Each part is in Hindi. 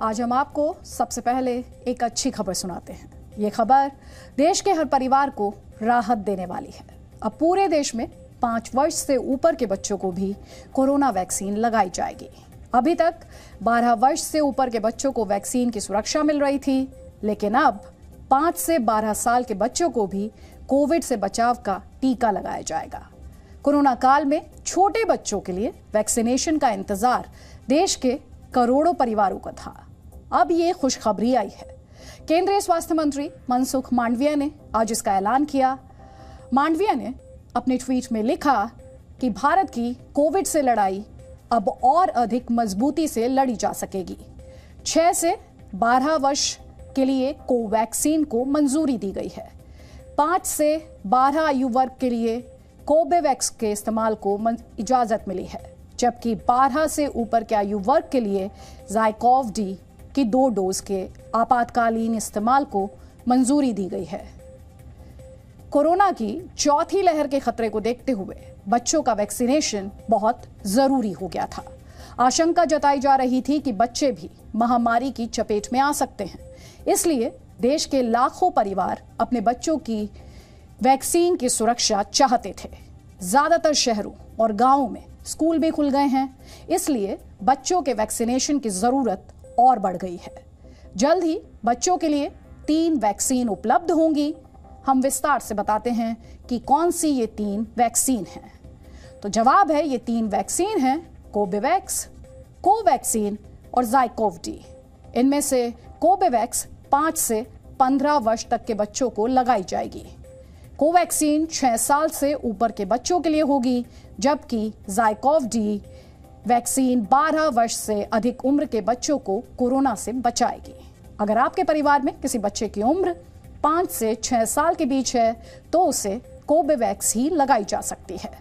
आज हम आपको सबसे पहले एक अच्छी खबर सुनाते हैं। ये खबर देश के हर परिवार को राहत देने वाली है। अब पूरे देश में 5 वर्ष से ऊपर के बच्चों को भी कोरोना वैक्सीन लगाई जाएगी। अभी तक 12 वर्ष से ऊपर के बच्चों को वैक्सीन की सुरक्षा मिल रही थी, लेकिन अब 5 से 12 साल के बच्चों को भी कोविड से बचाव का टीका लगाया जाएगा। कोरोना काल में छोटे बच्चों के लिए वैक्सीनेशन का इंतजार देश के करोड़ों परिवारों का था। अब ये खुशखबरी आई है। केंद्रीय स्वास्थ्य मंत्री मनसुख मांडविया ने आज इसका ऐलान किया। मांडविया ने अपने ट्वीट में लिखा कि भारत की कोविड से लड़ाई अब और अधिक मजबूती से लड़ी जा सकेगी। 6 से 12 वर्ष के लिए कोवैक्सीन को मंजूरी दी गई है। 5 से 12 आयु वर्ग के लिए कोर्बेवैक्स के इस्तेमाल को इजाजत मिली है, जबकि 12 से ऊपर के आयु वर्ग के लिए ज़ाइकोव-डी की 2 डोज के आपातकालीन इस्तेमाल को मंजूरी दी गई है। कोरोना की चौथी लहर के खतरे को देखते हुए बच्चों का वैक्सीनेशन बहुत जरूरी हो गया था। आशंका जताई जा रही थी कि बच्चे भी महामारी की चपेट में आ सकते हैं, इसलिए देश के लाखों परिवार अपने बच्चों की वैक्सीन की सुरक्षा चाहते थे। ज्यादातर शहरों और गांवों में स्कूल भी खुल गए हैं, इसलिए बच्चों के वैक्सीनेशन की जरूरत और बढ़ गई है। जल्द ही बच्चों के लिए 3 वैक्सीन उपलब्ध होंगी। हम विस्तार से बताते हैं कि कौन सी ये 3 वैक्सीन हैं। तो जवाब है, ये 3 वैक्सीन हैं कोर्बेवैक्स, कोवैक्सीन और ज़ाइकोव-डी। इनमें से कोर्बेवैक्स 5 से 15 वर्ष तक के बच्चों को लगाई जाएगी। कोवैक्सीन 6 साल से ऊपर के बच्चों के लिए होगी, जबकि ज़ाइकोव-डी वैक्सीन 12 वर्ष से अधिक उम्र के बच्चों को कोरोना से बचाएगी। अगर आपके परिवार में किसी बच्चे की उम्र 5 से 6 साल के बीच है तो उसे कोर्बेवैक्स ही लगाई जा सकती है।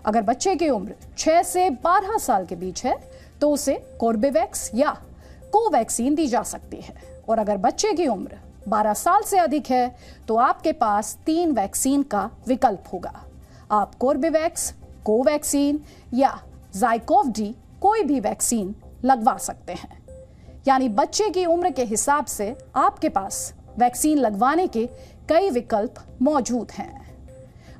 अगर बच्चे की उम्र 6 से 12 साल के बीच है तो उसे कोर्बेवैक्स या कोवैक्सीन दी जा सकती है। और अगर बच्चे की उम्र 12 साल से अधिक है तो आपके पास 3 वैक्सीन का विकल्प होगा। आप कोर्बेवैक्स, कोवैक्सीन या ज़ाइकोव-डी कोई भी वैक्सीन लगवा सकते हैं। यानी बच्चे की उम्र के हिसाब से आपके पास वैक्सीन लगवाने के कई विकल्प मौजूद हैं।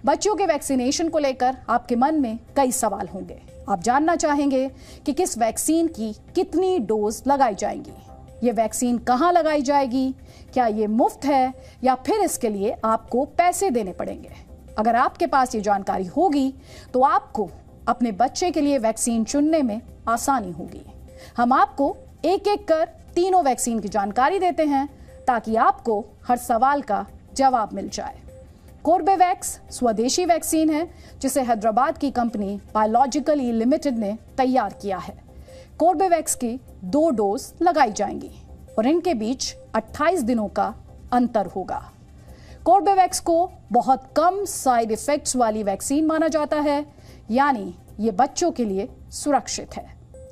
बच्चों के वैक्सीनेशन को लेकर आपके मन में कई सवाल होंगे। आप जानना चाहेंगे कि किस वैक्सीन की कितनी डोज लगाई जाएंगी, ये वैक्सीन कहाँ लगाई जाएगी, क्या ये मुफ्त है या फिर इसके लिए आपको पैसे देने पड़ेंगे। अगर आपके पास ये जानकारी होगी तो आपको अपने बच्चे के लिए वैक्सीन चुनने में आसानी होगी। हम आपको एक एक कर तीनों वैक्सीन की जानकारी देते हैं ताकि आपको हर सवाल का जवाब मिल जाए। कोर्बेवैक्स स्वदेशी वैक्सीन है जिसे हैदराबाद की कंपनी बायोलॉजिकल ई लिमिटेड ने तैयार किया है। कोर्बेवैक्स की 2 डोज लगाई जाएंगी और इनके बीच 28 दिनों का अंतर होगा। कोर्बेवैक्स को बहुत कम साइड इफेक्ट्स वाली वैक्सीन माना जाता है, यानी ये बच्चों के लिए सुरक्षित है।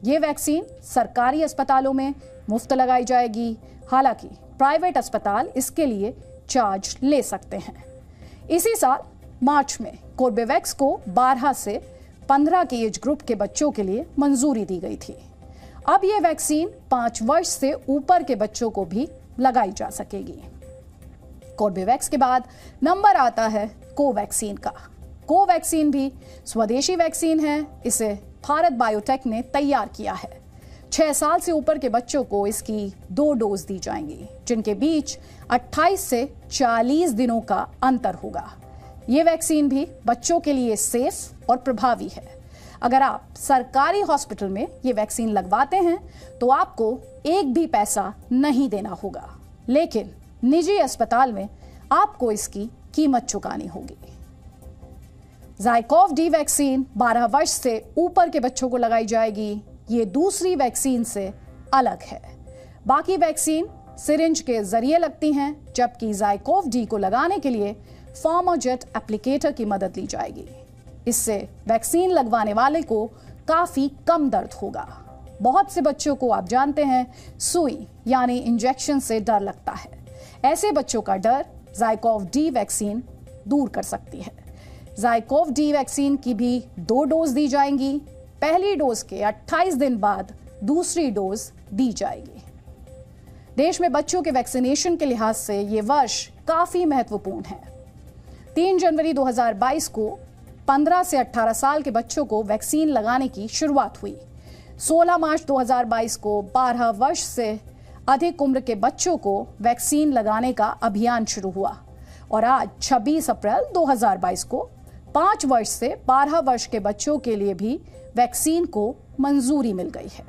ये वैक्सीन सरकारी अस्पतालों में मुफ्त लगाई जाएगी, हालांकि प्राइवेट अस्पताल इसके लिए चार्ज ले सकते हैं। इसी साल मार्च में कोर्बेवैक्स को 12 से 15 के एज ग्रुप के बच्चों के लिए मंजूरी दी गई थी। अब ये वैक्सीन 5 वर्ष से ऊपर के बच्चों को भी लगाई जा सकेगी। कोर्बेवैक्स के बाद नंबर आता है कोवैक्सीन का। कोवैक्सीन भी स्वदेशी वैक्सीन है। इसे भारत बायोटेक ने तैयार किया है। 6 साल से ऊपर के बच्चों को इसकी 2 डोज दी जाएंगी, जिनके बीच 28 से 40 दिनों का अंतर होगा। ये वैक्सीन भी बच्चों के लिए सेफ और प्रभावी है। अगर आप सरकारी हॉस्पिटल में ये वैक्सीन लगवाते हैं तो आपको एक भी पैसा नहीं देना होगा, लेकिन निजी अस्पताल में आपको इसकी कीमत चुकानी होगी। ज़ाइकोव-डी वैक्सीन 12 वर्ष से ऊपर के बच्चों को लगाई जाएगी। ये दूसरी वैक्सीन से अलग है। बाकी वैक्सीन सिरिंज के जरिए लगती हैं, जबकि ज़ाइकोव-डी को लगाने के लिए फार्माजेट एप्लीकेटर की मदद ली जाएगी। इससे वैक्सीन लगवाने वाले को काफी कम दर्द होगा। बहुत से बच्चों को आप जानते हैं सुई यानी इंजेक्शन से डर लगता है। ऐसे बच्चों का डर ज़ाइकोव-डी वैक्सीन दूर कर सकती है। ज़ाइकोव-डी वैक्सीन की भी 2 डोज दी जाएंगी। पहली डोज के 28 दिन बाद दूसरी डोज दी जाएगी। देश में बच्चों के वैक्सीनेशन के लिहाज से ये वर्ष काफी महत्वपूर्ण है। 3 जनवरी 2022 को 15 से 18 साल के बच्चों को वैक्सीन लगाने की शुरुआत हुई। 16 मार्च 2022 को 12 वर्ष से अधिक उम्र के बच्चों को वैक्सीन लगाने का अभियान शुरू हुआ और आज 26 अप्रैल 2022 को 5 वर्ष से 12 वर्ष के बच्चों के लिए भी वैक्सीन को मंजूरी मिल गई है।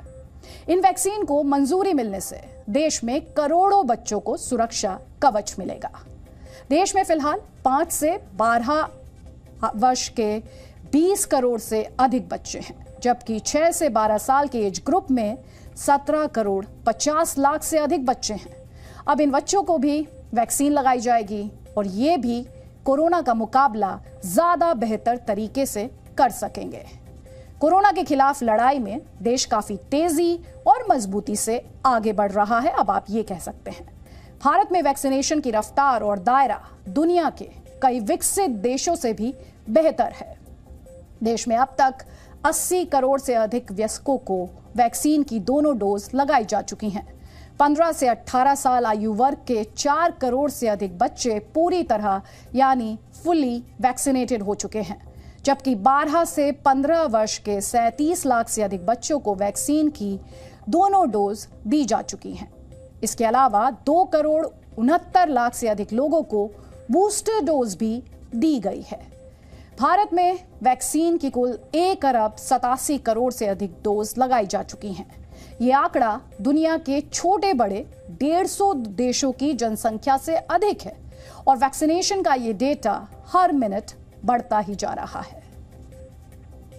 इन वैक्सीन को मंजूरी मिलने से देश में करोड़ों बच्चों को सुरक्षा कवच मिलेगा। देश में फिलहाल 5 से 12 वर्ष के 20 करोड़ से अधिक बच्चे हैं, जबकि 6 से 12 साल के एज ग्रुप में 17 करोड़ 50 लाख से अधिक बच्चे हैं। अब इन बच्चों को भी वैक्सीन लगाई जाएगी और ये भी कोरोना का मुकाबला ज्यादा बेहतर तरीके से कर सकेंगे। कोरोना के खिलाफ लड़ाई में देश काफी तेजी और मजबूती से आगे बढ़ रहा है। अब आप ये कह सकते हैं, भारत में वैक्सीनेशन की रफ्तार और दायरा दुनिया के कई विकसित देशों से भी बेहतर है। देश में अब तक 80 करोड़ से अधिक वयस्कों को वैक्सीन की दोनों डोज लगाई जा चुकी हैं। 15 से 18 साल आयु वर्ग के 4 करोड़ से अधिक बच्चे पूरी तरह यानी फुली वैक्सीनेटेड हो चुके हैं, जबकि 12 से 15 वर्ष के 37 लाख से अधिक बच्चों को वैक्सीन की दोनों डोज दी जा चुकी हैं। इसके अलावा 2 करोड़ 69 लाख से अधिक लोगों को बूस्टर डोज भी दी गई है। भारत में वैक्सीन की कुल 1 अरब 87 करोड़ से अधिक डोज लगाई जा चुकी हैं। ये आंकड़ा दुनिया के छोटे बड़े 150 देशों की जनसंख्या से अधिक है और वैक्सीनेशन का ये डेटा हर मिनट बढ़ता ही जा रहा है।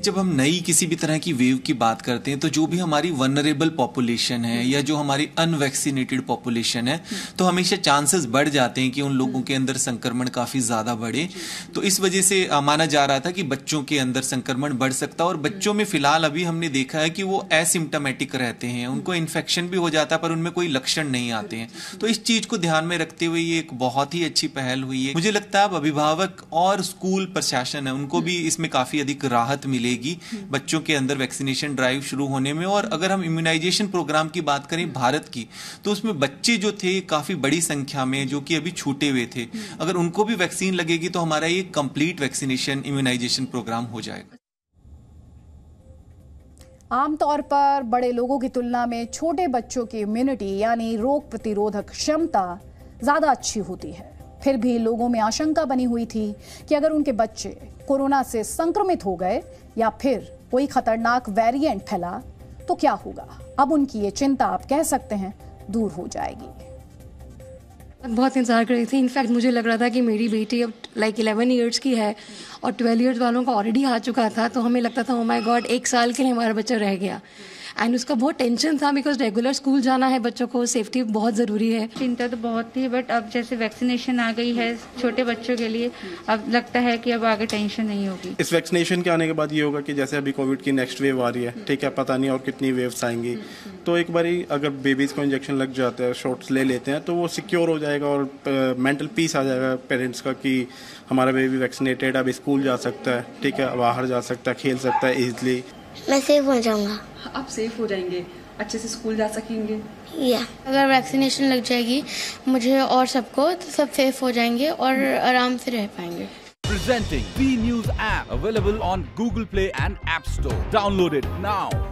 जब हम नई किसी भी तरह की वेव की बात करते हैं तो जो भी हमारी वनरेबल पॉपुलेशन है या जो हमारी अनवैक्सीनेटेड पॉपुलेशन है, तो हमेशा चांसेस बढ़ जाते हैं कि उन लोगों के अंदर संक्रमण काफी ज्यादा बढ़े। तो इस वजह से माना जा रहा था कि बच्चों के अंदर संक्रमण बढ़ सकता है और बच्चों में फिलहाल अभी हमने देखा है कि वो एसिम्प्टोमेटिक रहते हैं, उनको इन्फेक्शन भी हो जाता है पर उनमें कोई लक्षण नहीं आते हैं। तो इस चीज को ध्यान में रखते हुए ये एक बहुत ही अच्छी पहल हुई है। मुझे लगता है अब अभिभावक और स्कूल प्रशासन है उनको भी इसमें काफी अधिक राहत मिलेगी बच्चों के अंदर वैक्सीनेशन ड्राइव शुरू होने में। और अगर हम इम्यूनाइजेशन प्रोग्राम की बात करें भारत की, तो उसमें बच्चे जो थे काफी बड़ी संख्या में जो कि अभी छूटे हुए थे, अगर उनको भी वैक्सीन लगेगी तो हमारा ये कंप्लीट वैक्सीनेशन इम्यूनाइजेशन प्रोग्राम हो जाएगा। आमतौर पर बड़े लोगों की तुलना में छोटे बच्चों की इम्यूनिटी यानी रोग प्रतिरोधक क्षमता ज्यादा अच्छी होती है। फिर भी लोगों में आशंका बनी हुई थी कि अगर उनके बच्चे कोरोना से संक्रमित हो गए या फिर कोई खतरनाक वेरिएंट फैला तो क्या होगा। अब उनकी ये चिंता आप कह सकते हैं दूर हो जाएगी। बहुत इंतजार कर रही थी। इनफैक्ट मुझे लग रहा था कि मेरी बेटी अब 11 इयर्स की है और 12 इयर्स वालों का ऑलरेडी आ चुका था, तो हमें लगता था ओ माय गॉड 1 साल के लिए हमारा बच्चा रह गया। एंड उसका बहुत टेंशन था बिकॉज रेगुलर स्कूल जाना है, बच्चों को सेफ्टी बहुत ज़रूरी है। चिंता तो बहुत थी, बट अब जैसे वैक्सीनेशन आ गई है छोटे बच्चों के लिए, अब लगता है कि अब आगे टेंशन नहीं होगी। इस वैक्सीनेशन के आने के बाद ये होगा कि जैसे अभी कोविड की नेक्स्ट वेव आ रही है, ठीक है, पता नहीं और कितनी वेव्स आएंगी, तो एक बारी अगर बेबीज़ को इंजेक्शन लग जाता है, शॉट्स ले लेते हैं, तो वो सिक्योर हो जाएगा और मेंटल पीस आ जाएगा पेरेंट्स का कि हमारा बेबी वैक्सीनेटेड, अब स्कूल जा सकता है, ठीक है, बाहर जा सकता है, खेल सकता है ईजिली। मैं सेफ हो जाऊंगा। आप सेफ हो जाएंगे, अच्छे से स्कूल जा सकेंगे। अगर वैक्सीनेशन लग जाएगी मुझे और सबको, तो सब सेफ हो जाएंगे और आराम से रह पाएंगे। Presenting V News app available on Google Play and App Store. Download it now.